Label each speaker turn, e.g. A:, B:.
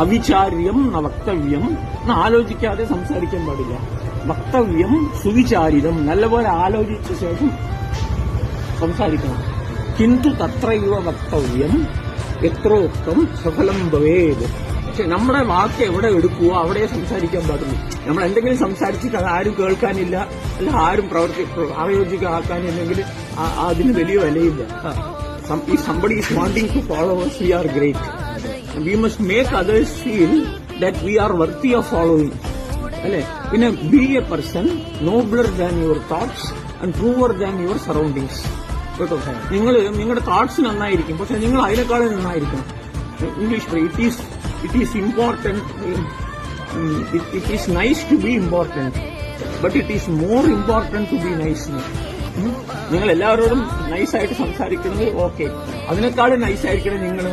A: അവിചാര്യം ന വക്തവ്യം എന്ന് ആലോചിക്കാതെ സംസാരിക്കാൻ പാടില്ല. വക്തവ്യം സുവിചാരിതം, നല്ലപോലെ ആലോചിച്ച ശേഷം സംസാരിക്കണം. കിന്തു തത്രൈവ വക്തവ്യം എത്രോക്തം സഫലം ഭവേത്. പക്ഷെ നമ്മുടെ വാക്ക് എവിടെ എടുക്കുവോ അവിടെ സംസാരിക്കാൻ പാടുള്ളൂ. നമ്മൾ എന്തെങ്കിലും സംസാരിച്ചിട്ട് അത് ആരും കേൾക്കാനില്ല, അല്ല ആരും പ്രായോഗികമാക്കാനില്ലെങ്കിൽ അതിന് വലിയ വിലയില്ല. If somebody is wanting to follow us, we are great. We must make others feel that we are worthy of following. അല്ലെ? പിന്നെ be a person nobler than your thoughts and truer than your surroundings. കേട്ടോ, നിങ്ങൾ നിങ്ങളുടെ thoughts നന്നായിരിക്കും, പക്ഷെ നിങ്ങൾ അതിനേക്കാളും നന്നായിരിക്കണം. English it is important, it is nice to be important, but it is more important to be nice. നിങ്ങൾ എല്ലാവരോടും നൈസായിട്ട് സംസാരിക്കുന്നത് ഓക്കെ, അതിനേക്കാളും നൈസായിരിക്കണം നിങ്ങൾ.